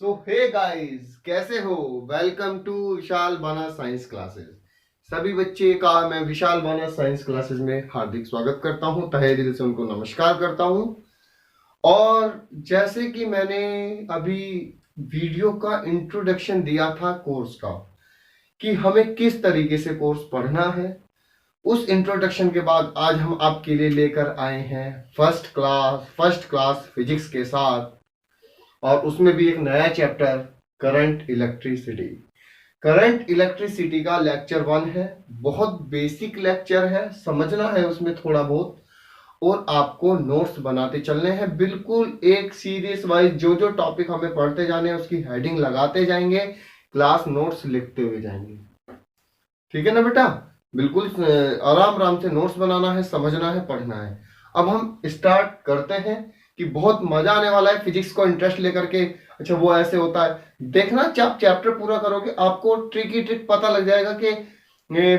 सो hey guys, कैसे हो? Welcome to विशाल बाना साइंस क्लासेस। सभी बच्चे का मैं विशाल बाना साइंस क्लासेस में हार्दिक स्वागत करता हूं, तहे दिल से उनको नमस्कार करता हूं। और जैसे कि मैंने अभी वीडियो का इंट्रोडक्शन दिया था कोर्स का, कि हमें किस तरीके से कोर्स पढ़ना है, उस इंट्रोडक्शन के बाद आज हम आपके लिए लेकर आए हैं फर्स्ट क्लास फिजिक्स के साथ, और उसमें भी एक नया chapter current electricity. Current electricity का लेक्चर 1 है। बहुत बेसिक लेक्चर है, समझना है उसमें थोड़ा बहुत, और आपको नोट्स बनाते चलने हैं। बिल्कुल एक सीरीज वाइज जो जो टॉपिक हमें पढ़ते जाने हैं उसकी हेडिंग लगाते जाएंगे, क्लास नोट्स लिखते हुए जाएंगे। ठीक है ना बेटा? बिल्कुल आराम आराम से नोट्स बनाना है, समझना है, पढ़ना है। अब हम स्टार्ट करते हैं कि बहुत मजा आने वाला है फिजिक्स को इंटरेस्ट लेकर के। अच्छा, वो ऐसे होता है, देखना जब चैप्टर पूरा करोगे आपको ट्रिक पता लग जाएगा कि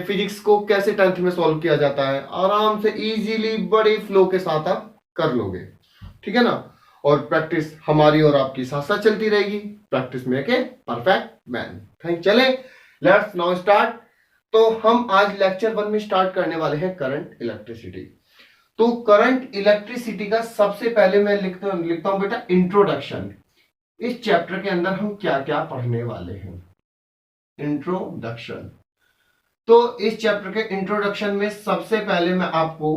फिजिक्स को कैसे 10th में सॉल्व किया जाता है। आराम से इजीली बड़े फ्लो के साथ आप कर लोगे। ठीक है ना? और प्रैक्टिस हमारी और आपकी साथ साथ चलती रहेगी। Practice make a perfect man. Thank चले, लेट्स नाउ स्टार्ट। तो हम आज लेक्चर 1 में स्टार्ट करने वाले हैं करंट इलेक्ट्रिसिटी। तो करंट इलेक्ट्रिसिटी का सबसे पहले मैं लिखता हूं बेटा इंट्रोडक्शन। इस चैप्टर के अंदर हम क्या क्या पढ़ने वाले हैं, इंट्रोडक्शन। तो इस चैप्टर के इंट्रोडक्शन में सबसे पहले मैं आपको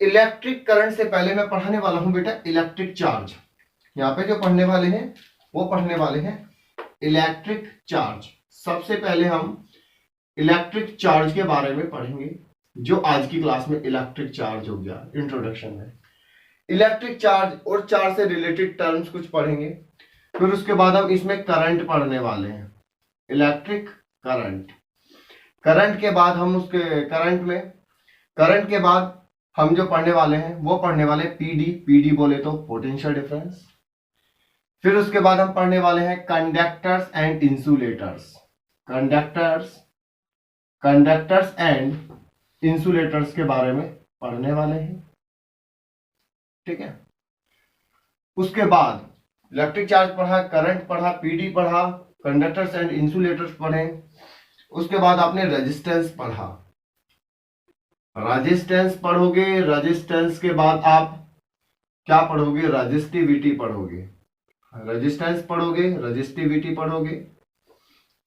इलेक्ट्रिक करंट से पहले मैं पढ़ाने वाला हूं बेटा इलेक्ट्रिक चार्ज। यहां पे जो पढ़ने वाले हैं वो पढ़ने वाले हैं इलेक्ट्रिक चार्ज। सबसे पहले हम इलेक्ट्रिक चार्ज के बारे में पढ़ेंगे, जो आज की क्लास में इलेक्ट्रिक चार्ज हो गया इंट्रोडक्शन में। इलेक्ट्रिक चार्ज और चार्ज से रिलेटेड टर्म्स कुछ पढ़ेंगे। फिर उसके बाद हम इसमें करंट पढ़ने वाले हैं, इलेक्ट्रिक करंट। करंट के बाद हम उसके करंट के बाद हम जो पढ़ने वाले हैं वो पढ़ने वाले पीडी बोले तो पोटेंशियल डिफरेंस। फिर उसके बाद हम पढ़ने वाले हैं conductors and insulators. Conductors and insulators के बारे में पढ़ने वाले हैं। ठीक है? उसके बाद इलेक्ट्रिक चार्ज पढ़ा, करंट पढ़ा, पीडी पढ़ा, कंडक्टर्स एंड इंसुलेटर्स पढ़े। उसके बाद आपने रेजिस्टेंस पढ़ा। रेजिस्टेंस पढ़ोगे, रेजिस्टेंस के बाद आप क्या पढ़ोगे? रजिस्टिविटी पढ़ोगे। रेजिस्टेंस पढ़ोगे, रजिस्टिविटी पढ़ोगे।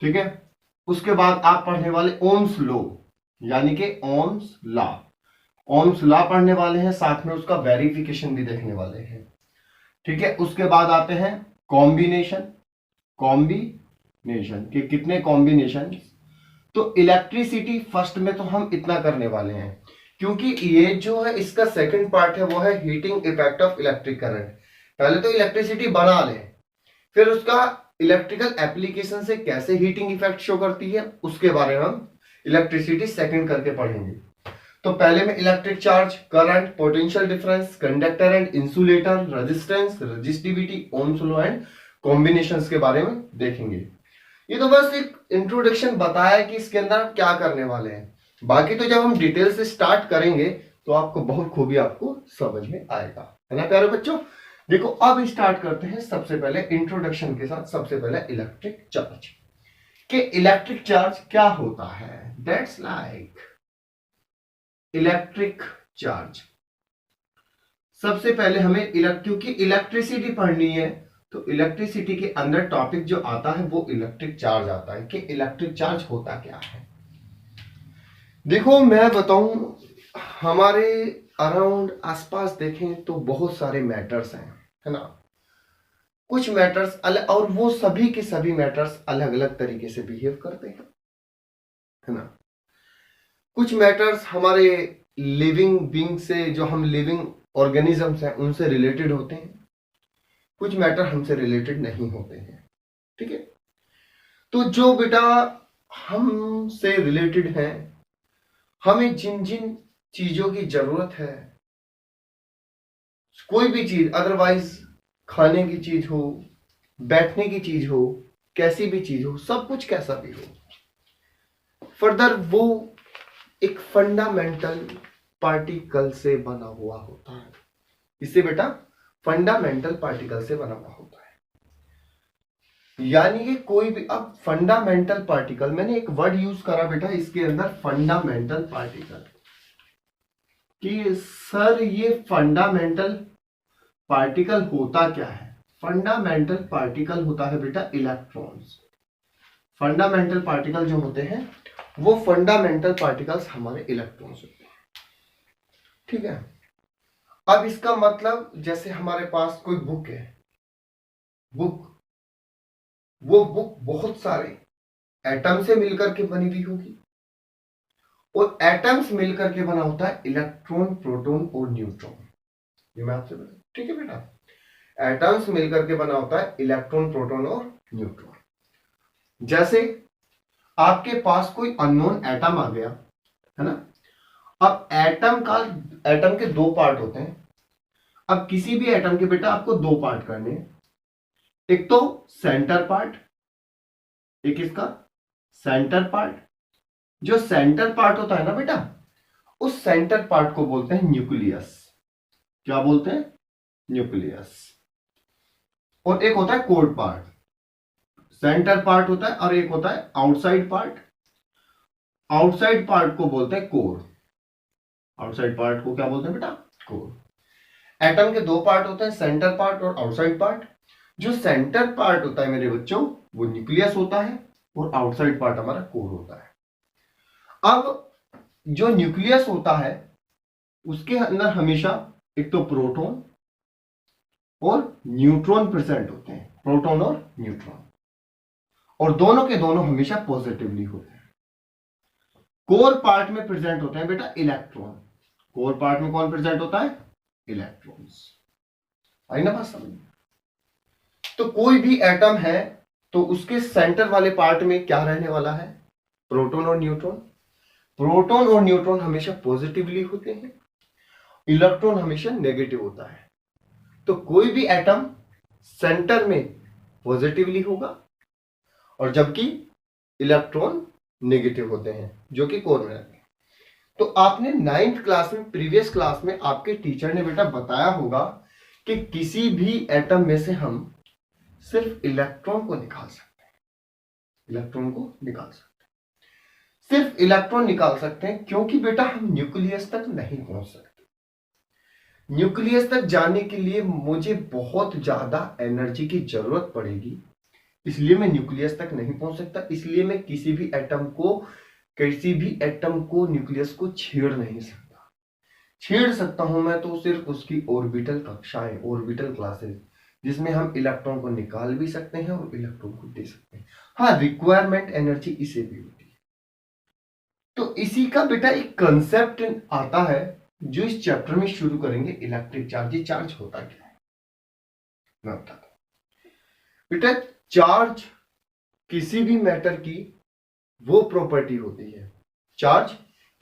ठीक है? उसके बाद आप पढ़ने वाले ओम्स लॉ, यानी कि ओम्स लॉ। ओम्स लॉ पढ़ने वाले हैं, साथ में उसका वेरिफिकेशन भी देखने वाले हैं। ठीक है? उसके बाद आते हैं कॉम्बिनेशन के कितने कॉम्बिनेशन। तो इलेक्ट्रिसिटी फर्स्ट में तो हम इतना करने वाले हैं, क्योंकि ये जो है इसका सेकंड पार्ट है वो है heating effect of electric current. पहले तो इलेक्ट्रिसिटी बना ले, फिर उसका इलेक्ट्रिकल एप्लीकेशन से कैसे हीटिंग इफेक्ट शो करती है उसके बारे में हम इलेक्ट्रिसिटी सेकंड करके पढ़ेंगे। तो पहले में electric charge, current, potential difference, conductor and insulator, resistance, resistivity, Ohm's law and combinations के बारे में देखेंगे। ये तो बस एक इंट्रोडक्शन बताया कि इसके अंदर आप क्या करने वाले हैं। बाकी तो जब हम डिटेल से स्टार्ट करेंगे तो आपको बहुत खूबी आपको समझ में आएगा, है ना प्यारे बच्चों? देखो, अब स्टार्ट करते हैं सबसे पहले इंट्रोडक्शन के साथ। सबसे पहले इलेक्ट्रिक चार्ज कि इलेक्ट्रिक चार्ज क्या होता है। That's like electric charge. सबसे पहले हमें क्योंकि इलेक्ट्रिसिटी पढ़नी है तो इलेक्ट्रिसिटी के अंदर टॉपिक जो आता है वो इलेक्ट्रिक चार्ज आता है कि इलेक्ट्रिक चार्ज होता क्या है। देखो, मैं बताऊं, हमारे अराउंड आसपास देखें तो बहुत सारे मैटर्स हैं, है ना? कुछ मैटर्स अलग, और वो सभी के सभी मैटर्स अलग अलग तरीके से बिहेव करते हैं, है ना? कुछ मैटर्स हमारे लिविंग बीइंग से, जो हम लिविंग ऑर्गेनिजम्स हैं, उनसे रिलेटेड होते हैं। कुछ मैटर हमसे रिलेटेड नहीं होते हैं। ठीक है? तो जो बेटा हमसे रिलेटेड है, हमें जिन जिन चीजों की जरूरत है, कोई भी चीज, अदरवाइज खाने की चीज हो, बैठने की चीज हो, कैसी भी चीज हो, सब कुछ कैसा भी हो, फर्दर वो एक फंडामेंटल पार्टिकल से बना हुआ होता है। इससे बेटा फंडामेंटल पार्टिकल से बना हुआ होता है। यानी कि कोई भी, अब फंडामेंटल पार्टिकल, मैंने एक वर्ड यूज करा बेटा इसके अंदर, फंडामेंटल पार्टिकल, कि सर ये फंडामेंटल पार्टिकल होता क्या है? फंडामेंटल पार्टिकल होता है बेटा इलेक्ट्रॉन्स। फंडामेंटल पार्टिकल जो होते हैं वो फंडामेंटल पार्टिकल्स हमारे इलेक्ट्रॉन्स होते हैं। ठीक है, अब इसका मतलब जैसे हमारे पास कोई बुक है, बुक, वो बुक बहुत सारे एटम से मिलकर के बनी हुई होगी, और एटम्स मिलकर के बना होता है इलेक्ट्रॉन, प्रोटॉन और न्यूट्रॉन। ये मैं आपसे बता, ठीक है बेटा, एटम्स मिलकर के बना होता है इलेक्ट्रॉन, प्रोटॉन और न्यूट्रॉन। जैसे आपके पास कोई अननोन एटम आ गया है ना, अब एटम के दो पार्ट होते हैं। अब किसी भी एटम के बेटा आपको दो पार्ट करने हैं, एक तो सेंटर पार्ट, एक इसका सेंटर पार्ट। जो सेंटर पार्ट होता है ना बेटा, उस सेंटर पार्ट को बोलते हैं न्यूक्लियस। क्या बोलते हैं? न्यूक्लियस। और एक होता है कोर पार्ट। सेंटर पार्ट होता है और एक होता है आउटसाइड पार्ट। आउटसाइड पार्ट को बोलते हैं कोर। आउटसाइड पार्ट को क्या बोलते हैं बेटा? कोर। एटम के दो पार्ट होते हैं, सेंटर पार्ट और आउटसाइड पार्ट। जो सेंटर पार्ट होता है मेरे बच्चों, वो न्यूक्लियस होता है, और आउटसाइड पार्ट हमारा कोर होता है। अब जो न्यूक्लियस होता है उसके अंदर हमेशा एक तो प्रोटॉन और न्यूट्रॉन प्रेजेंट होते हैं, प्रोटॉन और न्यूट्रॉन, और दोनों के दोनों हमेशा पॉजिटिवली होते हैं। कोर पार्ट में प्रेजेंट होते हैं बेटा इलेक्ट्रॉन। कोर पार्ट में कौन प्रेजेंट होता है? इलेक्ट्रॉन्स। आई ना बात समझ? तो कोई भी एटम है तो उसके सेंटर वाले पार्ट में क्या रहने वाला है? प्रोटॉन और न्यूट्रॉन। प्रोटॉन और न्यूट्रॉन हमेशा पॉजिटिवली होते हैं, इलेक्ट्रॉन हमेशा नेगेटिव होता है। तो कोई भी एटम सेंटर में पॉजिटिवली होगा, और जबकि इलेक्ट्रॉन नेगेटिव होते हैं जो कि कोर में रहते हैं। तो आपने 9th क्लास में, प्रीवियस क्लास में आपके टीचर ने बेटा बताया होगा कि किसी भी एटम में से हम सिर्फ इलेक्ट्रॉन को निकाल सकते हैं। इलेक्ट्रॉन को निकाल सकते हैं, सिर्फ इलेक्ट्रॉन निकाल सकते हैं, क्योंकि बेटा हम न्यूक्लियस तक नहीं पहुंच सकते। न्यूक्लियस तक जाने के लिए मुझे बहुत ज्यादा एनर्जी की जरूरत पड़ेगी, इसलिए मैं न्यूक्लियस तक नहीं पहुंच सकता। इसलिए मैं किसी भी एटम को न्यूक्लियस को छेड़ नहीं सकता। छेड़ सकता हूं मैं तो सिर्फ उसकी ऑर्बिटल कक्षाएं, ऑर्बिटल क्लासेस, जिसमें हम इलेक्ट्रॉन को निकाल भी सकते हैं और इलेक्ट्रॉन को दे सकते हैं। हाँ, रिक्वायरमेंट एनर्जी इसे भी होती है। तो इसी का बेटा एक कंसेप्ट आता है जो इस चैप्टर में शुरू करेंगे, इलेक्ट्रिक चार्ज। ये चार्ज होता क्या है मैं बताता हूं बेटा। चार्ज किसी भी मैटर की वो प्रॉपर्टी होती है, चार्ज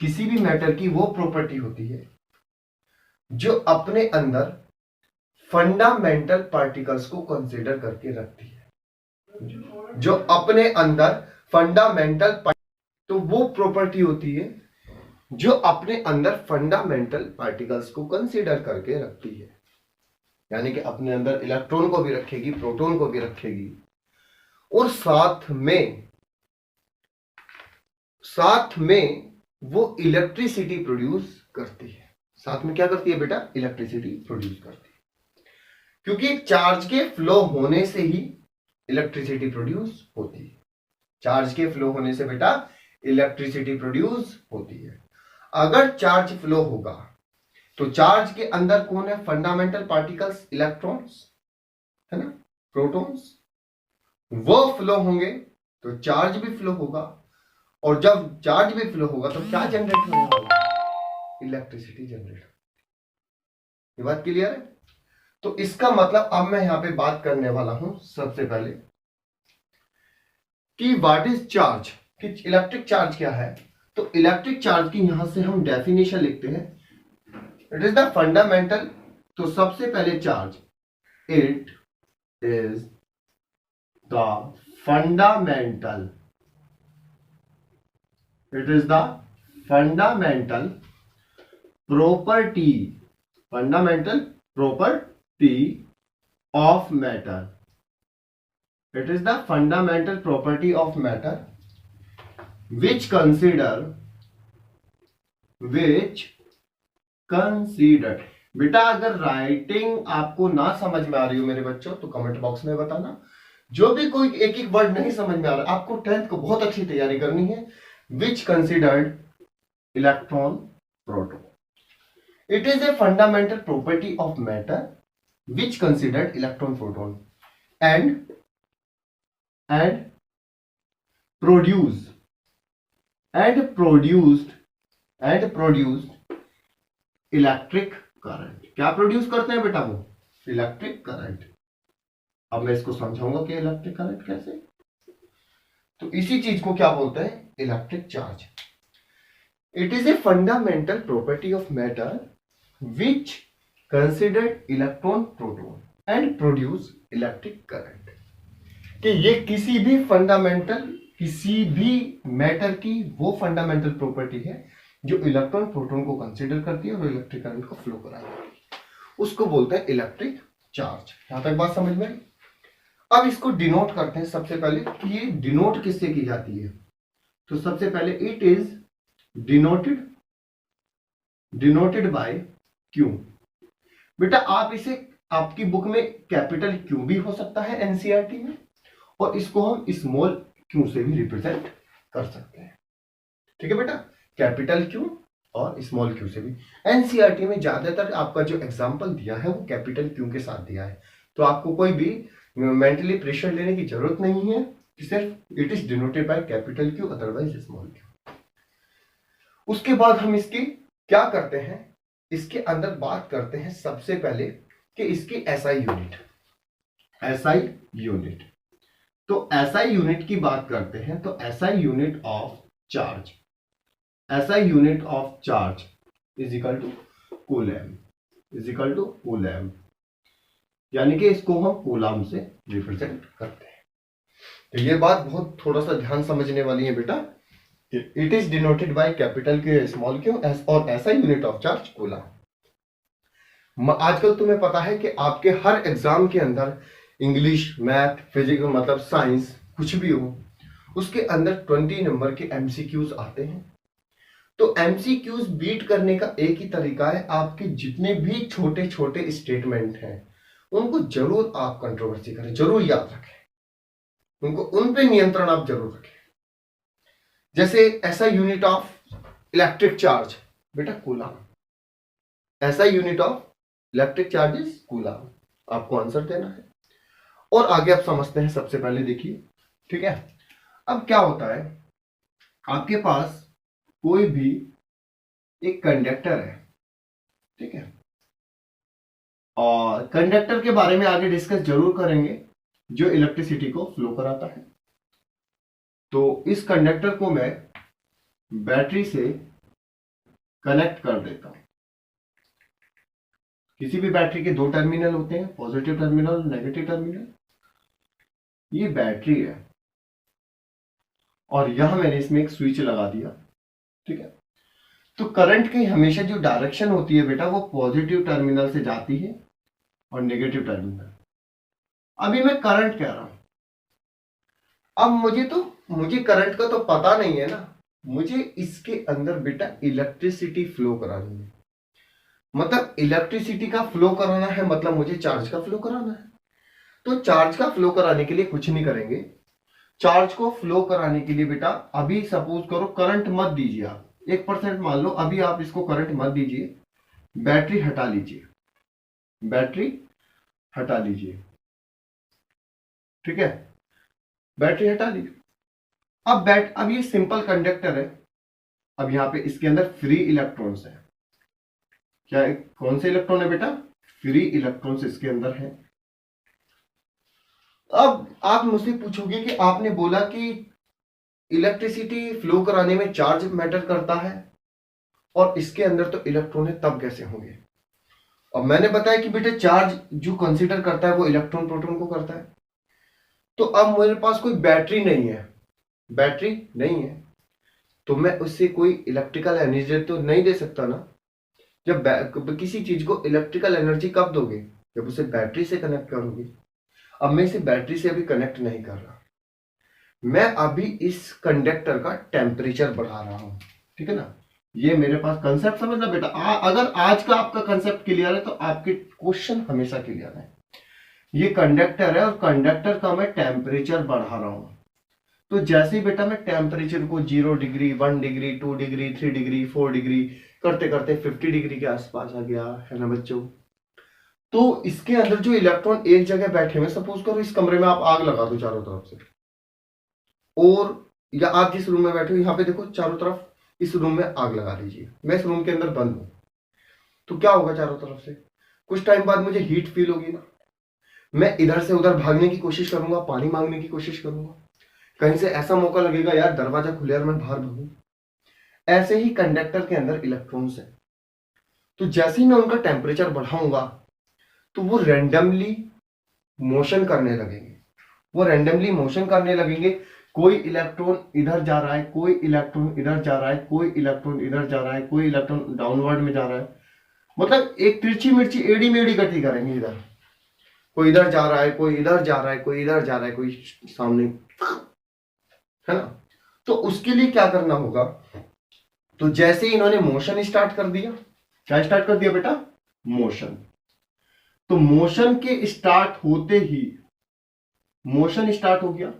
किसी भी मैटर की वो प्रॉपर्टी होती है जो अपने अंदर फंडामेंटल पार्टिकल्स को कंसीडर करके रखती है। जो अपने अंदर फंडामेंटल, तो वो प्रॉपर्टी होती है जो अपने अंदर फंडामेंटल पार्टिकल्स को कंसीडर करके रखती है। यानी कि अपने अंदर इलेक्ट्रॉन को भी रखेगी, प्रोटॉन को भी रखेगी, और साथ में वो इलेक्ट्रिसिटी प्रोड्यूस करती है। साथ में क्या करती है बेटा? इलेक्ट्रिसिटी प्रोड्यूस करती है, क्योंकि चार्ज के फ्लो होने से ही इलेक्ट्रिसिटी प्रोड्यूस होती है। चार्ज के फ्लो होने से बेटा इलेक्ट्रिसिटी प्रोड्यूस होती है। अगर चार्ज फ्लो होगा तो चार्ज के अंदर कौन है? फंडामेंटल पार्टिकल्स, इलेक्ट्रॉन्स, है ना, प्रोटॉन्स। वो फ्लो होंगे तो चार्ज भी फ्लो होगा, और जब चार्ज भी फ्लो होगा तो क्या जनरेट होने वाला है? Electricity generate. ये बात क्लियर है? तो इसका मतलब अब मैं यहां पे बात करने वाला हूं सबसे पहले कि व्हाट इज चार्ज, कि इलेक्ट्रिक चार्ज क्या है। तो इलेक्ट्रिक चार्ज की यहां से हम डेफिनेशन लिखते हैं, इट इज द फंडामेंटल। तो सबसे पहले charge, it is the fundamental, it is the fundamental property, fundamental property of matter, it is the fundamental property of matter which consider बेटा अगर राइटिंग आपको ना समझ में आ रही हो मेरे बच्चों तो कमेंट बॉक्स में बताना। जो भी कोई एक एक वर्ड नहीं समझ में आ रहा, आपको 10th को बहुत अच्छी तैयारी करनी है। Which considered electron proton, it is a fundamental property of matter which considered electron proton and produced electric current. क्या प्रोड्यूस करते हैं बेटा वो? Electric current. अब मैं इसको समझाऊंगा कि इलेक्ट्रिक करंट कैसे। तो इसी चीज को क्या बोलते हैं? Electric charge. It is a fundamental property of matter which considered electron proton and produce electric current. कि ये किसी भी मैटर की वो फंडामेंटल प्रॉपर्टी है जो इलेक्ट्रॉन प्रोटॉन को कंसीडर करती है और इलेक्ट्रिक करंट को फ्लो कराती है, उसको बोलते हैं इलेक्ट्रिक चार्ज। यहां तक बात समझ में आई? अब इसको डिनोट करते हैं सबसे पहले कि ये डिनोट किससे की जाती है। तो सबसे पहले it is denoted bye Q. बेटा आप इसे आपकी बुक में कैपिटल क्यू भी हो सकता है एनसीईआरटी में, और इसको हम स्मॉल क्यू से भी रिप्रेजेंट कर सकते हैं। ठीक है बेटा, कैपिटल क्यू और स्मॉल क्यू से भी। एनसीईआरटी में ज्यादातर आपका जो एग्जांपल दिया है वो कैपिटल क्यू के साथ दिया है, तो आपको कोई भी मेंटली प्रेशर लेने की जरूरत नहीं है कि सिर्फ it is denoted by capital Q otherwise small Q. उसके बाद हम इसकी क्या करते हैं, इसके अंदर बात करते हैं सबसे पहले कि इसकी एसआई यूनिट। तो एसआई यूनिट की बात करते हैं तो SI unit of charge is equal to coulomb, यानी कि इसको हम कूलम से रिप्रेजेंट करते हैं। तो ये बात बहुत थोड़ा सा ध्यान समझने वाली है बेटा। It is denoted by capital Q small Q और SI unit of charge coulomb. आजकल तुम्हें पता है कि आपके हर एग्जाम के अंदर इंग्लिश, मैथ, फिजिक्स, मतलब साइंस कुछ भी हो, उसके अंदर 20 नंबर के एमसीक्यूज आते हैं। तो एमसीक्यूज बीट करने का एक ही तरीका है, आपके जितने भी छोटे छोटे स्टेटमेंट हैं उनको जरूर आप कंट्रोवर्सी करें, जरूर याद रखें उनको, उन पे नियंत्रण आप जरूर रखें। जैसे ऐसा यूनिट ऑफ इलेक्ट्रिक चार्ज बेटा कूलम, ऐसा unit of electric charge is coulomb, आपको आंसर देना है। और आगे आप समझते हैं, सबसे पहले देखिए, ठीक है। अब क्या होता है, आपके पास कोई भी एक कंडक्टर है, ठीक है, और कंडक्टर के बारे में आगे डिस्कस जरूर करेंगे, जो इलेक्ट्रिसिटी को फ्लो कराता है। तो इस कंडक्टर को मैं बैटरी से कनेक्ट कर देता हूं। किसी भी बैटरी के दो टर्मिनल होते हैं, पॉजिटिव टर्मिनल, नेगेटिव टर्मिनल। ये बैटरी है और यहां मैंने इसमें एक स्विच लगा दिया, ठीक है। तो करंट की हमेशा जो डायरेक्शन होती है बेटा वो पॉजिटिव टर्मिनल से जाती है और नेगेटिव टर्मिनल। अभी मैं करंट कह रहा हूं, अब मुझे करंट का तो पता नहीं है ना, मुझे इसके अंदर बेटा इलेक्ट्रिसिटी फ्लो करानी है। मतलब इलेक्ट्रिसिटी का फ्लो कराना है, मतलब मुझे चार्ज का फ्लो कराना है। तो चार्ज का फ्लो कराने के लिए कुछ नहीं करेंगे। चार्ज को फ्लो कराने के लिए बेटा अभी सपोज करो करंट मत दीजिए, आप 1% मान लो, अभी आप इसको करंट मत दीजिए, बैटरी हटा लीजिए, ठीक है, बैटरी हटा ली। अब ये सिंपल कंडक्टर है, अब यहां पे इसके अंदर फ्री इलेक्ट्रॉन्स है। क्या कौन से इलेक्ट्रॉन है बेटा? फ्री इलेक्ट्रॉन्स इसके अंदर है। अब आप मुझसे पूछोगे कि आपने बोला कि इलेक्ट्रिसिटी फ्लो कराने में चार्ज मैटर करता है और इसके अंदर तो इलेक्ट्रॉन है, तब कैसे होंगे? और मैंने बताया कि बेटे चार्ज जो कंसीडर करता है वो इलेक्ट्रॉन प्रोटॉन को करता है। तो अब मेरे पास कोई बैटरी नहीं है, तो मैं उससे कोई इलेक्ट्रिकल एनर्जी तो नहीं दे सकता ना। जब किसी चीज को इलेक्ट्रिकल एनर्जी कब दोगे? जब उसे बैटरी से कनेक्ट करोगे। अब मैं इसे बैटरी से अभी कनेक्ट नहीं कर रहा, मैं अभी इस कंडक्टर का टेम्परेचर बढ़ा रहा हूं, ठीक है ना। ये मेरे पास कंसेप्ट समझना बेटा, अगर आज का आपका कंसेप्ट क्लियर है तो आपके क्वेश्चन हमेशा क्लियर है। ये कंडक्टर है और कंडक्टर का मैं टेम्परेचर बढ़ा रहा हूं। तो जैसे ही बेटा मैं टेम्परेचर को 0 degree, 1 degree, 2 degree, 3 degree, 4 degree करते करते 50 डिग्री के आसपास आ गया है ना बच्चों, तो इसके अंदर जो इलेक्ट्रॉन एक जगह बैठे हुए, सपोज करो इस कमरे में आप आग लगा दो चारों तरफ से, और या आप जिस रूम में बैठे हो यहां पे देखो चारों तरफ, इस रूम में आग लगा दीजिए, मैं इस रूम के अंदर बंद हूं, तो क्या होगा चारों तरफ से, कुछ टाइम बाद मुझे हीट फील होगी ना, मैं इधर से उधर भागने की कोशिश करूंगा, पानी मांगने की कोशिश करूंगा, कहीं से ऐसा मौका लगेगा यार दरवाजा खुले और मैं बाहर भागूं। ऐसे ही कंडक्टर के अंदर इलेक्ट्रॉन्स है, तो जैसे ही मैं उनका टेम्परेचर बढ़ाऊंगा तो वो रैंडमली मोशन करने लगेंगे, वो रैंडमली मोशन करने लगेंगे। कोई इलेक्ट्रॉन इधर जा रहा है, कोई इलेक्ट्रॉन इधर जा रहा है, कोई इलेक्ट्रॉन इधर जा रहा है, कोई इलेक्ट्रॉन डाउनवर्ड में जा रहा है, मतलब एक तिरछी मिर्ची एड़ी मेड़ी गति करेंगे। इधर कोई इधर जा रहा है, कोई इधर जा रहा है, कोई इधर जा रहा है, कोई सामने, है ना। तो उसके लिए क्या करना होगा, तो जैसे ही इन्होंने मोशन स्टार्ट कर दिया, क्या स्टार्ट कर दिया बेटा, मोशन, तो मोशन के स्टार्ट होते ही, मोशन स्टार्ट हो गया,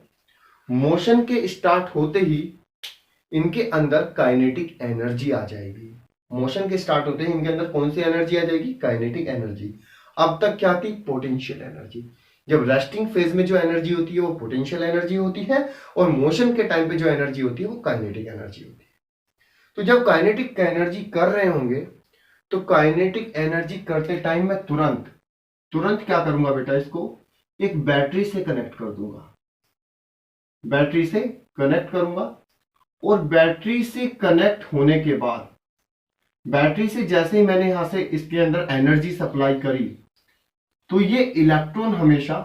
मोशन के स्टार्ट होते ही इनके अंदर काइनेटिक एनर्जी आ जाएगी। मोशन के स्टार्ट होते ही इनके अंदर कौन सी एनर्जी आ जाएगी, काइनेटिक एनर्जी। अब तक क्या थी, पोटेंशियल एनर्जी। जब रेस्टिंग फेज में जो एनर्जी होती है वो पोटेंशियल एनर्जी होती है, और मोशन के टाइम पे जो एनर्जी होती है वो काइनेटिक एनर्जी होती है। तो जब काइनेटिक एनर्जी कर रहे होंगे तो काइनेटिक एनर्जी करते टाइम मैं तुरंत तुरंत क्या करूंगा बेटा, इसको एक बैटरी से कनेक्ट कर दूंगा, बैटरी से कनेक्ट करूंगा, और बैटरी से कनेक्ट होने के बाद, बैटरी से जैसे ही मैंने यहां से इसके अंदर एनर्जी सप्लाई करी, तो ये इलेक्ट्रॉन हमेशा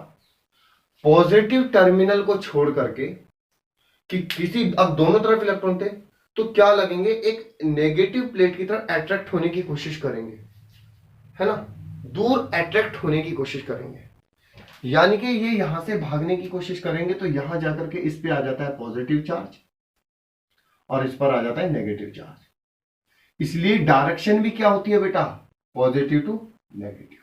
पॉजिटिव टर्मिनल को छोड़ करके, कि किसी, अब दोनों तरफ इलेक्ट्रॉन थे तो क्या लगेंगे, एक नेगेटिव प्लेट की तरफ अट्रैक्ट होने की कोशिश करेंगे, है ना, दूर अट्रैक्ट होने की कोशिश करेंगे, यानी कि ये यहां से भागने की कोशिश करेंगे, तो यहां जाकर के इस पे आ जाता है पॉजिटिव चार्ज और इस पर आ जाता है नेगेटिव चार्ज। इसलिए डायरेक्शन भी क्या होती है बेटा, पॉजिटिव टू नेगेटिव।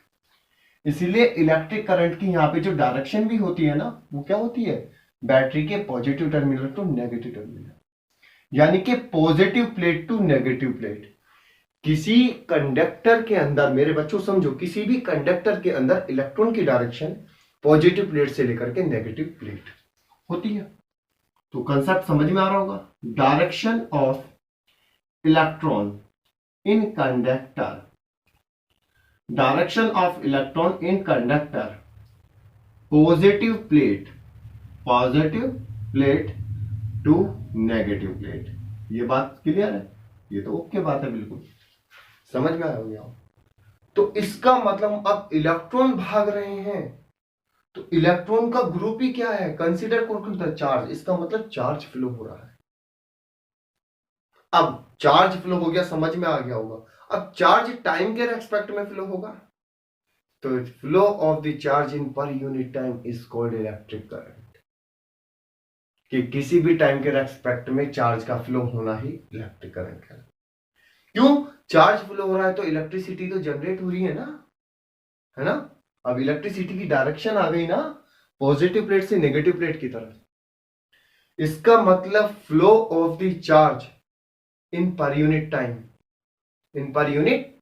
इसलिए इलेक्ट्रिक करंट की यहां पे जो डायरेक्शन भी होती है ना, वो क्या होती है, बैटरी के positive terminal to negative terminal, यानी कि positive plate to negative plate. किसी कंडक्टर के अंदर, मेरे बच्चों समझो, किसी भी कंडक्टर के अंदर इलेक्ट्रॉन की डायरेक्शन पॉजिटिव प्लेट से लेकर के नेगेटिव प्लेट होती है। तो कंसेप्ट समझ में आ रहा होगा, direction of electron in conductor, direction of electron in conductor, positive plate to negative plate. ये बात क्लियर है, ये तो ओके बात है, बिल्कुल समझ में आ गया। तो इसका मतलब अब इलेक्ट्रॉन भाग रहे हैं, तो इलेक्ट्रॉन का ग्रुप ही क्या है, कंसीडर करो चार्ज, इसका मतलब चार्ज फ्लो हो रहा है। अब चार्ज फ्लो हो गया, समझ में आ गया होगा। अब चार्ज टाइम के रेस्पेक्ट में फ्लो होगा, तो flow of the charge in per unit time is called electric current. कि किसी भी टाइम के रेस्पेक्ट में चार्ज का फ्लो होना ही इलेक्ट्रिक करंट है। क्यों, चार्ज फ्लो हो रहा है तो इलेक्ट्रिसिटी तो जनरेट हो रही है ना। अब इलेक्ट्रिसिटी की डायरेक्शन आ गई ना, पॉजिटिव प्लेट से नेगेटिव प्लेट की तरफ। इसका मतलब flow of the charge in per unit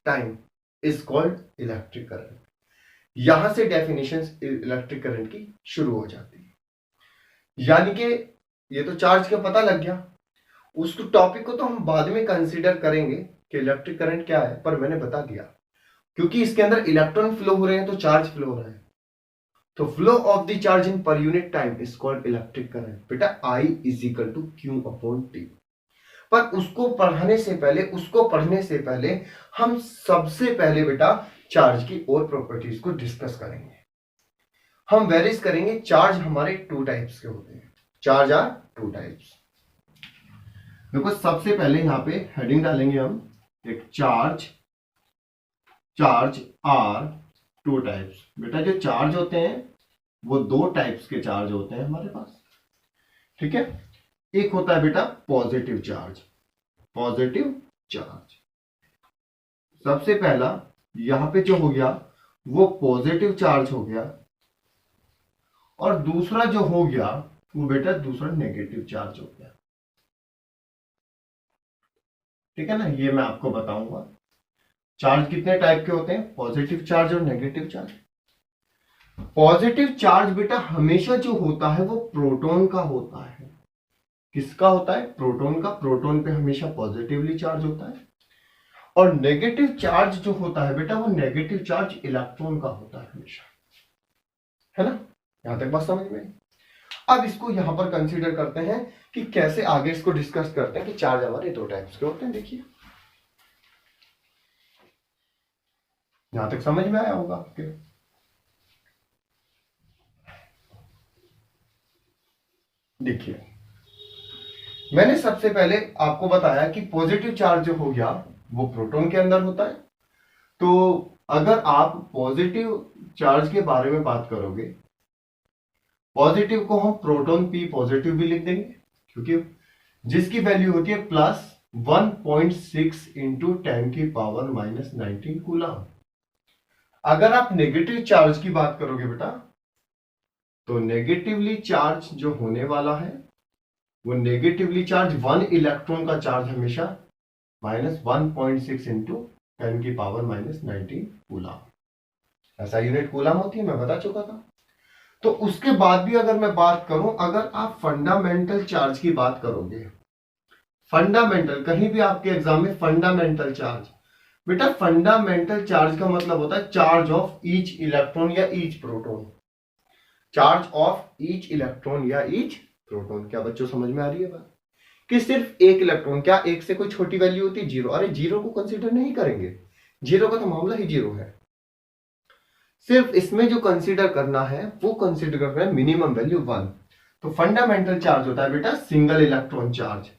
time is called electric current. यहां से डेफिनेशन इलेक्ट्रिक करंट की शुरू हो जाती है। यानी कि ये तो चार्ज का पता लग गया, उस टॉपिक को तो हम बाद में कंसीडर करेंगे कि इलेक्ट्रिक करंट क्या है, पर मैंने बता दिया क्योंकि इसके अंदर इलेक्ट्रॉन फ्लो हो रहे हैं तो चार्ज फ्लो हो रहा है। तो flow of the charge in per unit time is called electric current. बेटा I is equal to Q/T। पर उसको पढ़ने से पहले हम सबसे पहले बेटा चार्ज की और प्रॉपर्टीज को डिस्कस करेंगे। हम वेरीज करेंगे, चार्ज हमारे 2 टाइप्स के होते हैं। Charge are 2 types. देखो सबसे पहले यहां पे हेडिंग डालेंगे हम, एक चार्ज आर 2 टाइप्स। बेटा जो चार्ज होते हैं वो दो टाइप्स के चार्ज होते हैं हमारे पास, ठीक है। एक होता है बेटा पॉजिटिव चार्ज, पॉजिटिव चार्ज। सबसे पहला यहां पे जो हो गया वो पॉजिटिव चार्ज हो गया, और दूसरा जो हो गया वो बेटा दूसरा नेगेटिव चार्ज हो गया, ठीक है ना। ये मैं आपको बताऊंगा चार्ज कितने टाइप के होते हैं, पॉजिटिव चार्ज और नेगेटिव चार्ज। पॉजिटिव चार्ज बेटा हमेशा जो होता है वो प्रोटॉन का होता है। किसका होता है, प्रोटॉन का। प्रोटॉन पे हमेशा पॉजिटिवली चार्ज होता है। और नेगेटिव चार्ज जो होता है बेटा वो नेगेटिव चार्ज इलेक्ट्रॉन का होता है हमेशा, है ना। यहां तक बात समझ में। अब इसको यहां पर कंसीडर करते हैं कि कैसे आगे इसको डिस्कस करते हैं कि चार्ज हमारे दो टाइप्स के होते हैं। देखिए यहां तक समझ में आया होगा आपके। देखिए मैंने सबसे पहले आपको बताया कि पॉजिटिव चार्ज जो हो गया वो प्रोटॉन के अंदर होता है। तो अगर आप पॉजिटिव चार्ज के बारे में बात करोगे, पॉजिटिव को हम प्रोटॉन पी पॉजिटिव भी लिख देंगे, क्योंकि जिसकी वैल्यू होती है प्लस 1.6 इंटू 10 की पावर माइनस 19 कूलम। अगर आप नेगेटिव चार्ज की बात करोगे बेटा, तो नेगेटिवली चार्ज जो होने वाला है वो नेगेटिवली चार्ज 1 इलेक्ट्रॉन का चार्ज हमेशा माइनस 1.6 इंटू 10 की पावर माइनस 19 कूलम। ऐसा यूनिट कूलम होती है, मैं बता चुका था। तो उसके बाद भी अगर मैं बात करूं, अगर आप फंडामेंटल चार्ज की बात करोगे, फंडामेंटल, कहीं भी आपके एग्जाम में फंडामेंटल चार्ज, बेटा फंडामेंटल चार्ज का मतलब होता है चार्ज ऑफ ईच इलेक्ट्रॉन या each proton. Charge of each electron या ईच प्रोटॉन। क्या बच्चों समझ में आ रही है बात, कि सिर्फ एक इलेक्ट्रॉन, क्या एक से कोई छोटी वैल्यू होती है जीरो? अरे जीरो को कंसीडर नहीं करेंगे, जीरो का तो मामला ही जीरो है। सिर्फ इसमें जो कंसीडर करना है वो कंसीडर करना है मिनिमम वैल्यू 1। तो फंडामेंटल चार्ज होता है बेटा सिंगल इलेक्ट्रॉन चार्ज।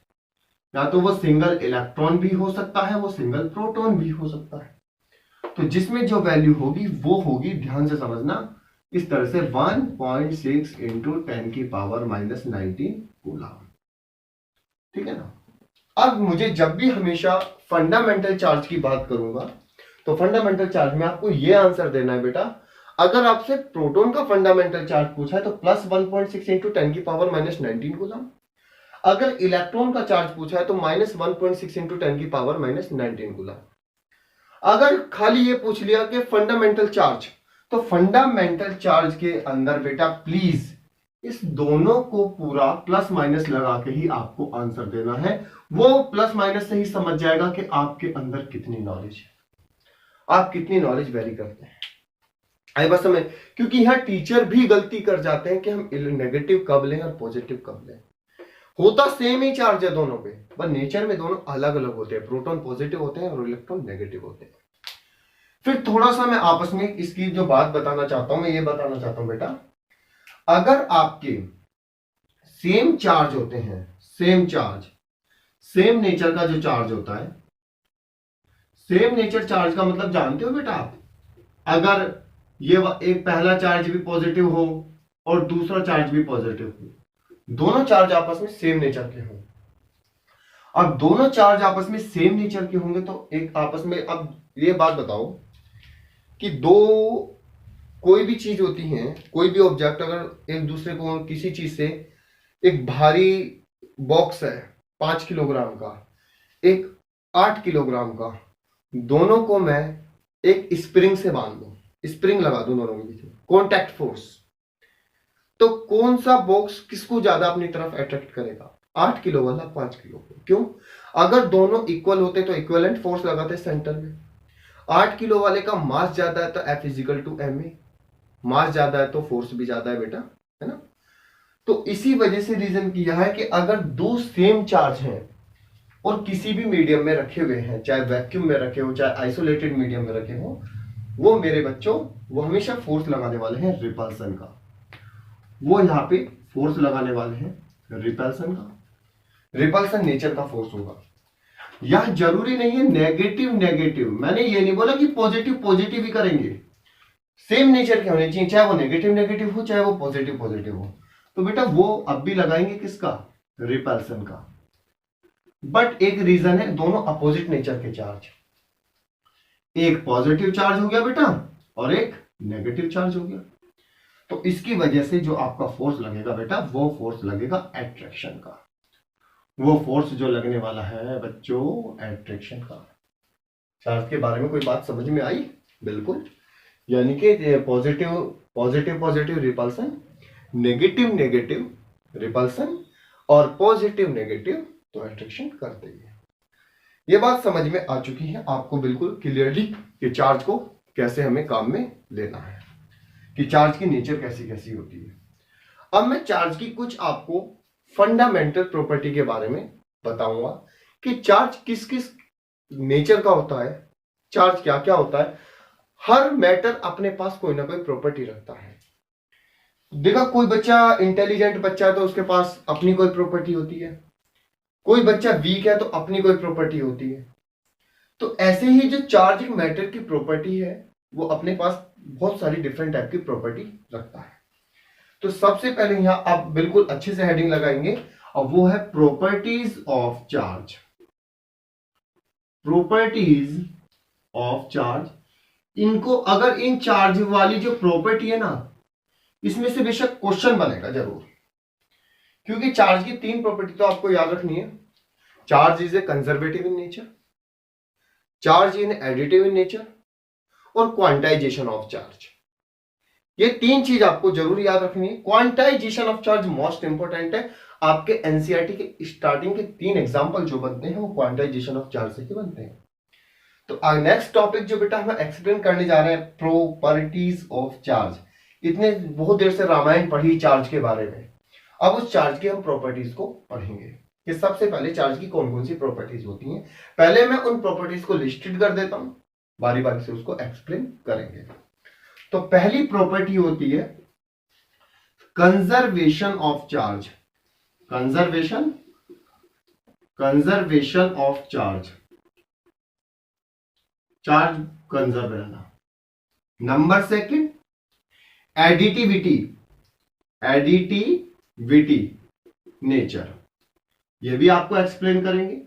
या तो वो सिंगल इलेक्ट्रॉन भी हो सकता है, वो सिंगल प्रोटॉन भी हो सकता है। तो जिसमें जो वैल्यू होगी वो होगी, ध्यान से समझना, इस तरह से 1.6 इंटू 10 की पावर माइनस 19 कूलम, ठीक है ना। अब मुझे जब भी हमेशा फंडामेंटल चार्ज की बात करूंगा तो फंडामेंटल चार्ज में आपको यह आंसर देना है बेटा, अगर आपसे प्रोटॉन का फंडामेंटल चार्ज पूछा है तो प्लस 1.6 इंटू 10 की पावर माइनस 19 कूलम। अगर इलेक्ट्रॉन का चार्ज पूछा है तो माइनस 1.6 इंटू 10 की पावर माइनस 19 कूलम। अगर खाली ये पूछ लिया कि फंडामेंटल चार्ज, तो फंडामेंटल चार्ज के अंदर बेटा प्लीज इस दोनों को पूरा प्लस माइनस लगा के ही आपको आंसर देना है। वो प्लस माइनस से ही समझ जाएगा कि आपके अंदर कितनी नॉलेज है, आप कितनी नॉलेज वेरी करते हैं। आई बात समझ, क्योंकि यहां टीचर भी गलती कर जाते हैं कि हम नेगेटिव कब लें और पॉजिटिव कब लें। होता सेम ही चार्ज है दोनों पे, पर नेचर में दोनों अलग अलग होते हैं। प्रोटॉन पॉजिटिव होते हैं और इलेक्ट्रॉन नेगेटिव होते हैं। फिर थोड़ा सा मैं आपस में इसकी जो बात बताना चाहता हूं, मैं ये बताना चाहता हूं बेटा, अगर आपके सेम चार्ज होते हैं, सेम चार्ज, सेम नेचर का जो चार्ज होता है, सेम नेचर चार्ज का मतलब जानते हो बेटा आप, अगर ये एक पहला चार्ज भी पॉजिटिव हो और दूसरा चार्ज भी पॉजिटिव हो, दोनों चार्ज आपस में सेम नेचर के हों। अब दोनों चार्ज आपस में सेम नेचर के होंगे तो एक आपस में, अब ये बात बताओ कि दो कोई भी चीज होती है, कोई भी ऑब्जेक्ट, अगर एक दूसरे को किसी चीज से, एक भारी बॉक्स है 5 किलोग्राम का, एक 8 किलोग्राम का, दोनों को मैं एक स्प्रिंग से बांध दूं, स्प्रिंग लगा दूं दोनों के बीच में, कॉन्टैक्ट फोर्स, तो कौन सा बॉक्स किसको ज्यादा अपनी तरफ अट्रैक्ट करेगा? 8 किलो वाला 5 किलो को। क्यों? अगर दोनों इक्वल होते तो इक्विवेलेंट फोर्स लगाते सेंटर में। 8 किलो वाले का मास ज्यादा है तो F इजिकल टू ma, मास ज्यादा है तो फोर्स भी ज्यादा है बेटा, है ना। तो इसी वजह से रीजन किया है कि अगर दो सेम चार्ज हैं और किसी भी मीडियम में रखे हुए हैं, चाहे वैक्यूम में रखे हो चाहे आइसोलेटेड मीडियम में रखे हो, वो मेरे बच्चों वो हमेशा फोर्स लगाने वाले हैं रिपल्सन का। वो यहां पे फोर्स लगाने वाले हैं रिपल्सन का। रिपल्सन नेचर का फोर्स होगा। यह जरूरी नहीं है नेगेटिव नेगेटिव, मैंने ये नहीं बोला कि पॉजिटिव पॉजिटिव ही करेंगे। सेम नेचर के होने चाहिए, चाहे वो नेगेटिव नेगेटिव हो चाहे वो पॉजिटिव पॉजिटिव हो। तो बेटा वो अब भी लगाएंगे किसका, रिपल्सन का। बट एक रीजन है, दोनों अपोजिट नेचर के चार्ज, एक पॉजिटिव चार्ज हो गया बेटा और एक नेगेटिव चार्ज हो गया। तो इसकी वजह से जो आपका फोर्स लगेगा बेटा वो फोर्स लगेगा एट्रैक्शन का। वो फोर्स जो लगने वाला है बच्चों एट्रैक्शन का। चार्ज के बारे में कोई बात समझ में आई? बिल्कुल। यानी कि positive positive positive repulsion, negative negative repulsion और पॉजिटिव नेगेटिव तो अट्रैक्शन करते हैं। ये बात समझ में आ चुकी है आपको बिल्कुल क्लियरली कि चार्ज को कैसे हमें काम में लेना है, कि चार्ज की नेचर कैसी कैसी होती है। अब मैं चार्ज की कुछ आपको फंडामेंटल प्रॉपर्टी के बारे में बताऊंगा कि चार्ज किस किस नेचर का होता है, चार्ज क्या क्या होता है। हर मैटर अपने पास कोई ना कोई प्रॉपर्टी रखता है। देखा, कोई बच्चा इंटेलिजेंट बच्चा है तो उसके पास अपनी कोई प्रॉपर्टी होती है, कोई बच्चा वीक है तो अपनी कोई प्रॉपर्टी होती है। तो ऐसे ही जो चार्जिंग मैटर की प्रॉपर्टी है वो अपने पास बहुत सारी डिफरेंट टाइप की प्रॉपर्टी रखता है। तो सबसे पहले यहां आप बिल्कुल अच्छे से हेडिंग लगाएंगे और वो है properties of charge. Properties of charge, इनको अगर इन चार्ज वाली जो प्रॉपर्टी है ना, इसमें से बेशक क्वेश्चन बनेगा जरूर, क्योंकि चार्ज की तीन प्रॉपर्टी तो आपको याद रखनी है। Charge is a conservative in nature, charge in additive in nature और क्वांटाइजेशन ऑफ चार्ज। ये तीन चीज आपको जरूर याद रखनी है। Quantization of charge most important है। आपके एनसीईआरटी के स्टार्टिंग के तीन एग्जांपल जो बनते हैं वो क्वांटाइजेशन ऑफ चार्ज से ही बनते हैं। तो नेक्स्ट टॉपिक जो बेटा हम एक्सप्लेन करने जा रहे हैं, प्रॉपर्टीज ऑफ चार्ज। इतने बहुत देर से रामायण पढ़ी चार्ज के बारे में, अब उस चार्ज की हम प्रॉपर्टीज को पढ़ेंगे कि सबसे पहले चार्ज की कौन कौन सी प्रॉपर्टीज होती हैं। पहले मैं उन प्रॉपर्टीज को लिस्टेड कर देता हूं, बारी बारी से उसको एक्सप्लेन करेंगे। तो पहली प्रॉपर्टी होती है conservation of charge. Conservation conservation of charge, charge conserve रहना। Number second additivity, additivity nature, ये भी आपको एक्सप्लेन करेंगे।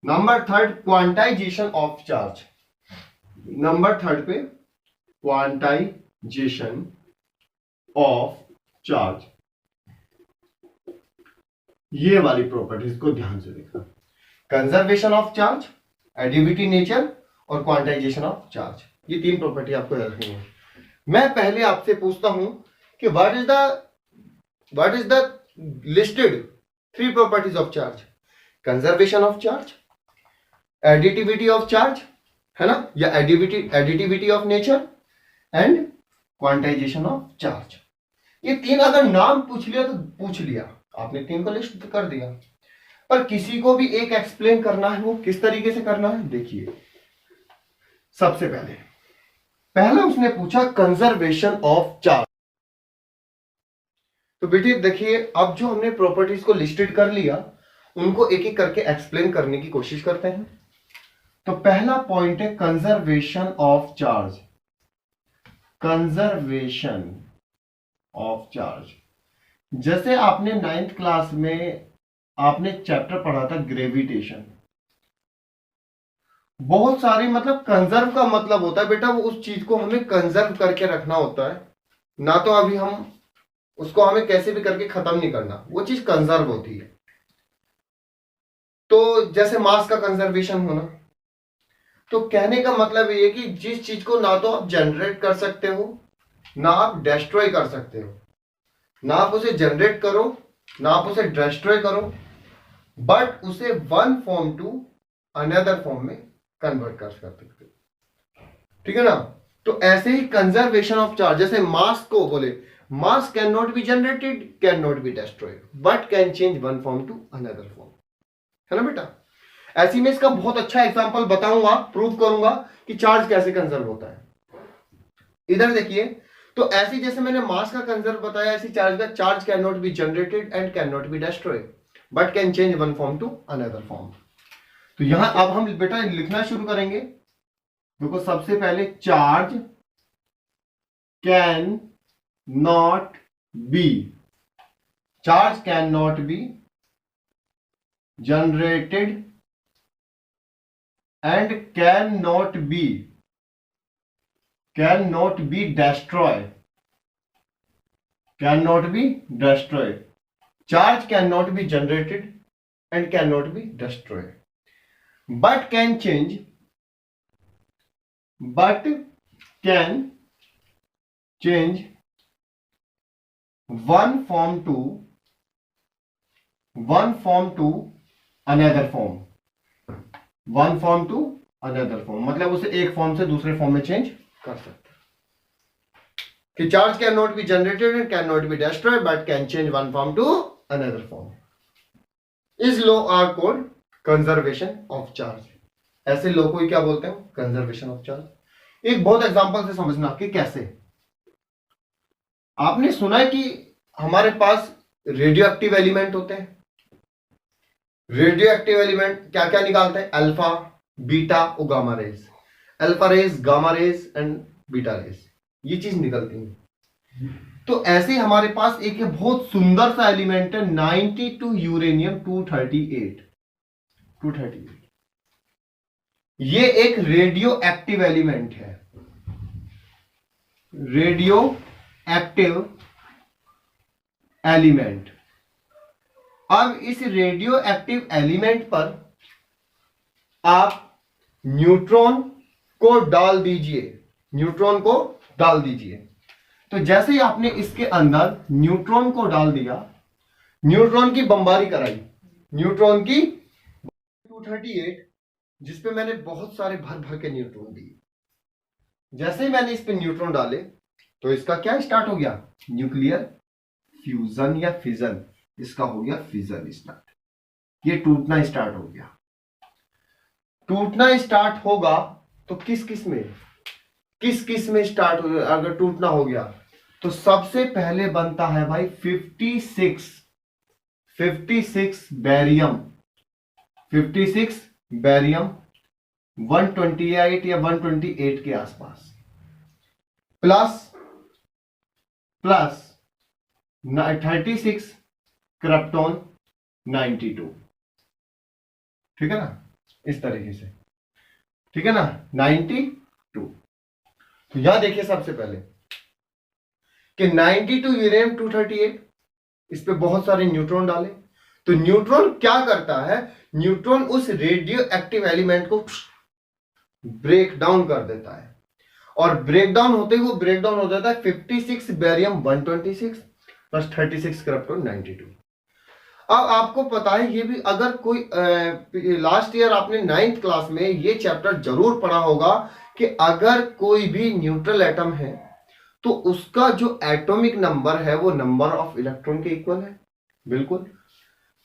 Number third quantization of charge, number third पे क्वांटाइजेशन ऑफ चार्ज, ये वाली प्रॉपर्टीज को ध्यान से देखना। Conservation of charge, additivity nature और क्वांटाइजेशन ऑफ चार्ज, ये तीन प्रॉपर्टी आपको याद रखनी है। मैं पहले आपसे पूछता हूं कि what is the listed three properties of charge? Conservation of charge, additivity of charge, है ना, या additivity of nature and quantization of charge. ये तीन अगर नाम पूछ लिया तो पूछ लिया, आपने तीन को लिस्ट कर दिया। पर किसी को भी एक एक्सप्लेन करना है, वो किस तरीके से करना है देखिए। सबसे पहला उसने पूछा कंजर्वेशन ऑफ चार्ज। तो बेटे देखिए, अब जो हमने प्रॉपर्टीज को लिस्टेड कर लिया उनको एक एक करके एक्सप्लेन करने की कोशिश करते हैं। तो पहला पॉइंट है conservation of charge. Conservation of charge, जैसे आपने 9th क्लास में आपने चैप्टर पढ़ा था ग्रेविटेशन। बहुत सारी मतलब कंजर्व का मतलब होता है बेटा वो उस चीज को हमें कंजर्व करके रखना होता है, ना तो अभी हम उसको हमें कैसे भी करके खत्म नहीं करना, वो चीज कंजर्व होती है। तो जैसे मास का कंजर्वेशन होना, तो कहने का मतलब ये है कि जिस चीज को ना तो आप जनरेट कर सकते हो ना आप डिस्ट्रॉय कर सकते हो, ना आप उसे जनरेट करो ना आप उसे डिस्ट्रॉय करो, बट उसे one form to another form में कन्वर्ट कर सकते हो, ठीक है ना। तो ऐसे ही कंजर्वेशन ऑफ चार्ज, जैसे मास को बोले mass can not be generated, can not be destroyed, but can change one form to another form, है ना बेटा। ऐसी में इसका बहुत अच्छा एग्जांपल बताऊंगा, प्रूव करूंगा कि चार्ज कैसे कंजर्व होता है। इधर देखिए, तो ऐसी जैसे मैंने मास का कंजर्व बताया, ऐसी चार्ज का, charge can not be generated and can not be destroyed but can change one form to another form. तो यहां अब हम बेटा लिखना शुरू करेंगे। देखो सबसे पहले charge can not be, charge can not be generated and can not be destroyed, cannot be destroyed. Charge cannot be generated and cannot be destroyed, but can change one form to another form, मतलब उसे एक form से दूसरे form में change कर सकते हैं कि charge can not be generated and can not be destroyed but can change one form to another form. इस law are called conservation of charge. ऐसे लॉ को ही क्या बोलते हैं? Conservation of charge. एक बहुत एग्जांपल से समझना कि कैसे। आपने सुना है कि हमारे पास रेडियो एक्टिव एलिमेंट होते हैं। रेडियो एक्टिव एलिमेंट क्या क्या निकालते हैं? अल्फा, बीटा और gamma rays. Alpha rays, gamma rays and beta rays, ये चीज निकलती है। तो ऐसे हमारे पास एक बहुत सुंदर सा एलिमेंट है 92 यूरेनियम 238। ये एक रेडियो एक्टिव एलिमेंट है, रेडियो एक्टिव एलिमेंट। अब इस रेडियो एक्टिव एलिमेंट पर आप न्यूट्रॉन को डाल दीजिए, तो जैसे ही आपने इसके अंदर न्यूट्रॉन को डाल दिया, न्यूट्रॉन की बमबारी कराई, न्यूट्रॉन की 238 जिसपे मैंने बहुत सारे भर भर के न्यूट्रॉन दिए। जैसे ही मैंने इस पे न्यूट्रॉन डाले तो इसका क्या स्टार्ट हो गया? न्यूक्लियर फ्यूजन या फिजन, इसका हो गया फिजन स्टार्ट। ये टूटना स्टार्ट हो गया। टूटना स्टार्ट होगा तो किस किस में स्टार्ट हो? अगर टूटना हो गया तो सबसे पहले बनता है भाई 56 बैरियम 128 या 128 के आसपास, प्लस 36 क्रिप्टॉन 92। ठीक है ना? इस तरीके से, ठीक है ना? 92। तो यहां देखिए सबसे पहले कि 92 यूरेनियम 238, इस पे बहुत सारे न्यूट्रॉन डाले। तो न्यूट्रॉन क्या करता है? न्यूट्रॉन उस रेडियो एक्टिव एलिमेंट को ब्रेक डाउन कर देता है, और ब्रेक डाउन होते ही वो ब्रेक डाउन हो जाता है 56 बैरियम 126 प्लस 36 क्रिप्टॉन 92। अब आपको पता है, ये भी अगर कोई लास्ट ईयर आपने 9th क्लास में ये चैप्टर जरूर पढ़ा होगा कि अगर कोई भी न्यूट्रल एटम है तो उसका जो एटॉमिक नंबर है वो नंबर ऑफ इलेक्ट्रॉन के इक्वल है। बिल्कुल।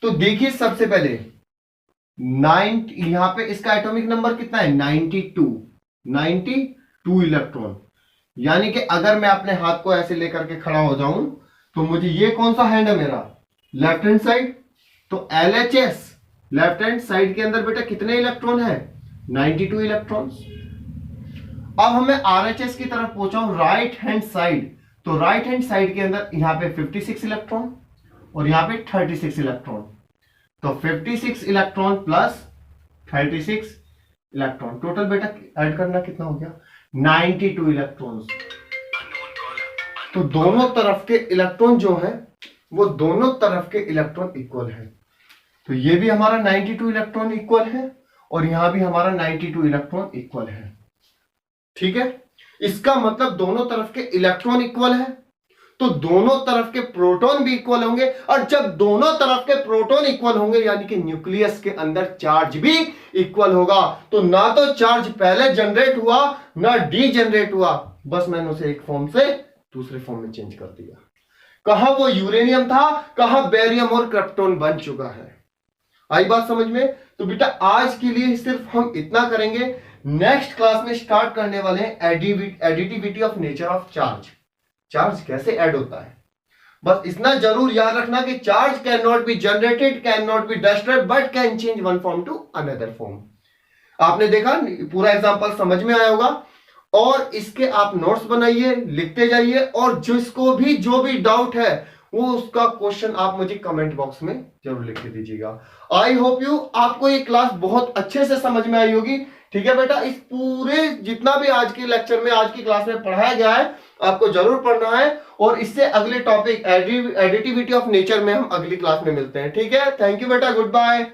तो देखिए सबसे पहले यहां पे इसका एटॉमिक नंबर कितना है? 92 इलेक्ट्रॉन। यानी कि अगर मैं अपने हाथ को ऐसे लेकर के खड़ा हो जाऊं तो मुझे ये कौन सा हैंड है मेरा? Left hand side. तो LHS लेफ्ट हैंड साइड के अंदर बेटा कितने इलेक्ट्रॉन है? 92 इलेक्ट्रॉन्स। अब हमें RHS की तरफ पहुंचाऊं राइट हैंड साइड, तो राइट हैंड साइड के अंदर यहां पे 56 इलेक्ट्रॉन और यहां पे 36 इलेक्ट्रॉन। तो 56 इलेक्ट्रॉन प्लस 36 इलेक्ट्रॉन, टोटल बेटा ऐड करना कितना हो गया? 92 इलेक्ट्रॉन्स। तो दोनों तरफ के इलेक्ट्रॉन जो है वो दोनों तरफ के इलेक्ट्रॉन इक्वल है। तो ये भी हमारा 92 इलेक्ट्रॉन इक्वल है और यहां भी हमारा 92 इलेक्ट्रॉन इक्वल है। ठीक है? इसका मतलब दोनों तरफ के इलेक्ट्रॉन इक्वल है तो दोनों तरफ के प्रोटॉन भी इक्वल होंगे, और जब दोनों तरफ के प्रोटॉन इक्वल होंगे यानी कि न्यूक्लियस के अंदर चार्ज भी इक्वल होगा। तो ना तो चार्ज पहले जनरेट हुआ ना डी जनरेट हुआ, बस मैंने उसे एक फॉर्म से दूसरे फॉर्म में चेंज कर दिया। कहां वो यूरेनियम था, कहां बेरियम और क्रिप्टॉन बन चुका है। आई बात समझ में? तो बेटा आज के लिए सिर्फ हम इतना करेंगे। नेक्स्ट क्लास में स्टार्ट करने वाले हैं additivity of nature of charge. Charge कैसे ऐड होता है, बस इतना जरूर याद रखना कि charge can not be generated, can not be destroyed, but can change one form to another form. आपने देखा, पूरा एग्जांपल समझ में आया होगा। और इसके आप नोट्स बनाइए, लिखते जाइए, और जिसको भी जो भी डाउट है वो उसका क्वेश्चन आप मुझे कमेंट बॉक्स में जरूर लिख के दीजिएगा। आई होप यू आपको ये क्लास बहुत अच्छे से समझ में आई होगी। ठीक है बेटा, इस पूरे जितना भी आज के लेक्चर में, आज की क्लास में पढ़ाया गया है, आपको जरूर पढ़ना है। और इससे अगले टॉपिक एडिटिविटी ऑफ नेचर में हम अगली क्लास में मिलते हैं। ठीक है, थैंक यू बेटा, गुड बाय।